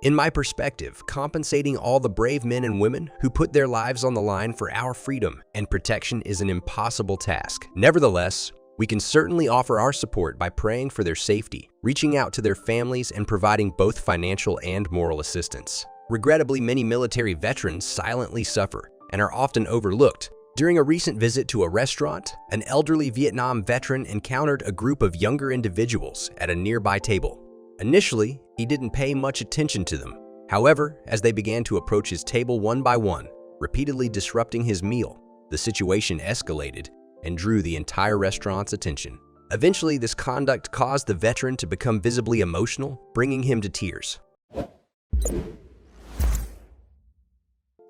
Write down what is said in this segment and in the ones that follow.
In my perspective, compensating all the brave men and women who put their lives on the line for our freedom and protection is an impossible task. Nevertheless, we can certainly offer our support by praying for their safety, reaching out to their families, and providing both financial and moral assistance. Regrettably, many military veterans silently suffer and are often overlooked. During a recent visit to a restaurant, an elderly Vietnam veteran encountered a group of younger individuals at a nearby table. Initially, he didn't pay much attention to them. However, as they began to approach his table one by one, repeatedly disrupting his meal, the situation escalated and drew the entire restaurant's attention. Eventually, this conduct caused the veteran to become visibly emotional, bringing him to tears.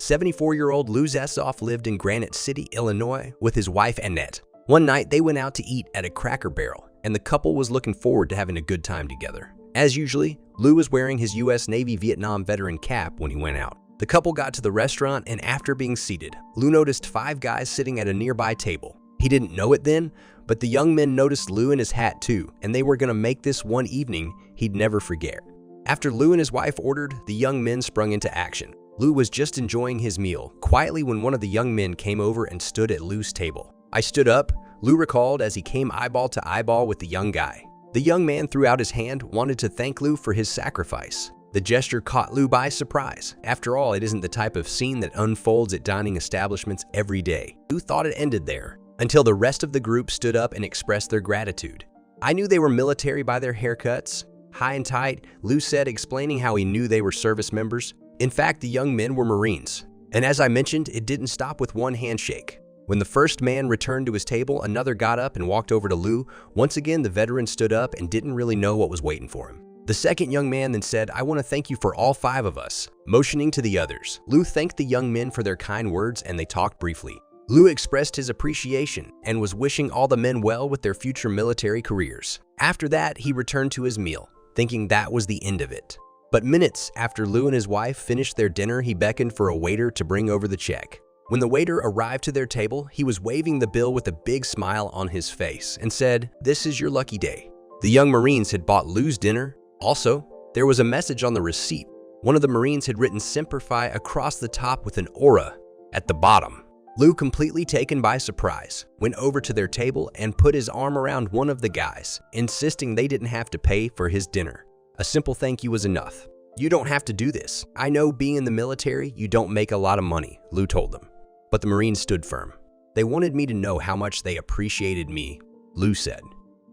74-year-old Lou Zesoff lived in Granite City, Illinois, with his wife Annette. One night, they went out to eat at a Cracker Barrel, and the couple was looking forward to having a good time together. As usually, Lou was wearing his U.S. Navy Vietnam veteran cap when he went out. The couple got to the restaurant, and after being seated, Lou noticed 5 guys sitting at a nearby table. He didn't know it then, but the young men noticed Lou and his hat too, and they were going to make this one evening he'd never forget. After Lou and his wife ordered, the young men sprung into action. Lou was just enjoying his meal quietly when one of the young men came over and stood at Lou's table. "I stood up," Lou recalled as he came eyeball to eyeball with the young guy. The young man threw out his hand, wanted to thank Lou for his sacrifice. The gesture caught Lou by surprise. After all, it isn't the type of scene that unfolds at dining establishments every day. Lou thought it ended there, until the rest of the group stood up and expressed their gratitude. "I knew they were military by their haircuts. High and tight," Lou said, explaining how he knew they were service members. In fact, the young men were Marines. And as I mentioned, it didn't stop with one handshake. When the first man returned to his table, another got up and walked over to Lou. Once again, the veteran stood up and didn't really know what was waiting for him. The second young man then said, "I want to thank you for all 5 of us," motioning to the others. Lou thanked the young men for their kind words, and they talked briefly. Lou expressed his appreciation and was wishing all the men well with their future military careers. After that, he returned to his meal, thinking that was the end of it. But minutes after Lou and his wife finished their dinner, he beckoned for a waiter to bring over the check. When the waiter arrived to their table, he was waving the bill with a big smile on his face and said, "This is your lucky day." The young Marines had bought Lou's dinner. Also, there was a message on the receipt. One of the Marines had written "Semper Fi" across the top with an aura at the bottom. Lou, completely taken by surprise, went over to their table and put his arm around one of the guys, insisting they didn't have to pay for his dinner. A simple thank you was enough. "You don't have to do this. I know being in the military, you don't make a lot of money," Lou told them. But the Marines stood firm. "They wanted me to know how much they appreciated me," Lou said.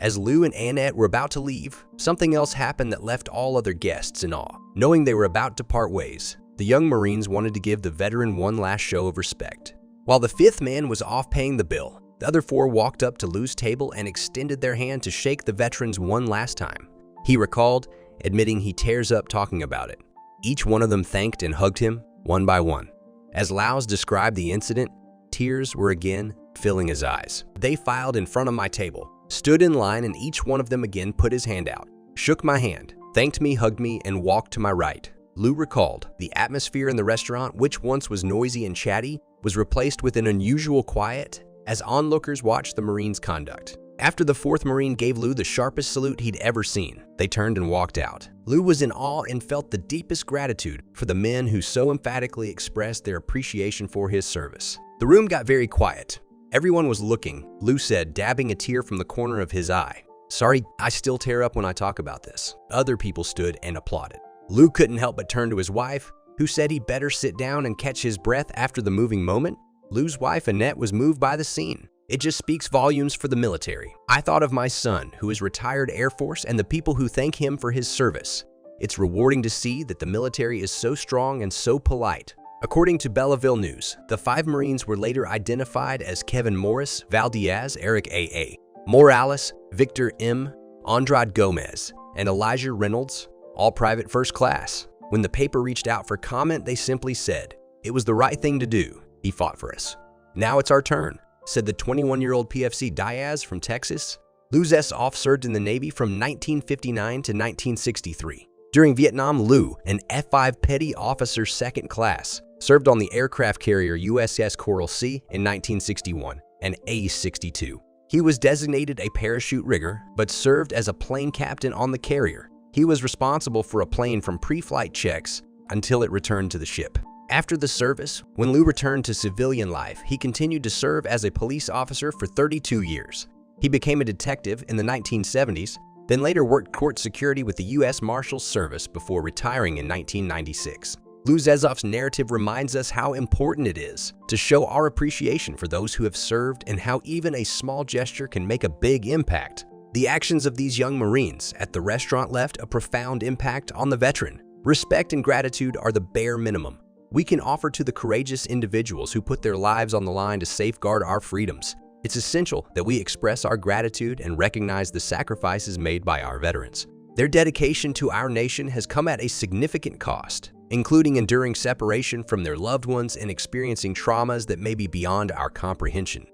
As Lou and Annette were about to leave, something else happened that left all other guests in awe. Knowing they were about to part ways, the young Marines wanted to give the veteran one last show of respect. While the 5th man was off paying the bill, the other 4 walked up to Lou's table and extended their hand to shake the veterans one last time. He recalled, admitting he tears up talking about it. Each one of them thanked and hugged him, one by one. As Laus described the incident, tears were again filling his eyes. "They filed in front of my table, stood in line, and each one of them again put his hand out, shook my hand, thanked me, hugged me, and walked to my right." Lou recalled, the atmosphere in the restaurant, which once was noisy and chatty, was replaced with an unusual quiet as onlookers watched the Marines' conduct. After the 4th Marine gave Lou the sharpest salute he'd ever seen, they turned and walked out. Lou was in awe and felt the deepest gratitude for the men who so emphatically expressed their appreciation for his service. The room got very quiet. Everyone was looking, Lou said, dabbing a tear from the corner of his eye. "Sorry, I still tear up when I talk about this." Other people stood and applauded. Lou couldn't help but turn to his wife, who said he'd better sit down and catch his breath after the moving moment. Lou's wife, Annette, was moved by the scene. "It just speaks volumes for the military. I thought of my son, who is retired Air Force, and the people who thank him for his service. It's rewarding to see that the military is so strong and so polite." According to Belleville News, the 5 Marines were later identified as Kevin Morris, Val Diaz, Eric A.A. Morales, Victor M., Andrade Gomez, and Elijah Reynolds, all private first class. When the paper reached out for comment, they simply said, "It was the right thing to do. He fought for us. Now it's our turn," said the 21-year-old PFC Diaz from Texas. Lou Zesoff served in the Navy from 1959 to 1963. During Vietnam, Lou, an F-5 Petty Officer 2nd Class, served on the aircraft carrier USS Coral Sea in 1961 and A-62. He was designated a parachute rigger, but served as a plane captain on the carrier. He was responsible for a plane from pre-flight checks until it returned to the ship. After the service, when Lou returned to civilian life, he continued to serve as a police officer for 32 years. He became a detective in the 1970s, then later worked court security with the U.S. Marshals Service before retiring in 1996. Lou Zezov's narrative reminds us how important it is to show our appreciation for those who have served and how even a small gesture can make a big impact. The actions of these young Marines at the restaurant left a profound impact on the veteran. Respect and gratitude are the bare minimum we can offer to the courageous individuals who put their lives on the line to safeguard our freedoms. It's essential that we express our gratitude and recognize the sacrifices made by our veterans. Their dedication to our nation has come at a significant cost, including enduring separation from their loved ones and experiencing traumas that may be beyond our comprehension.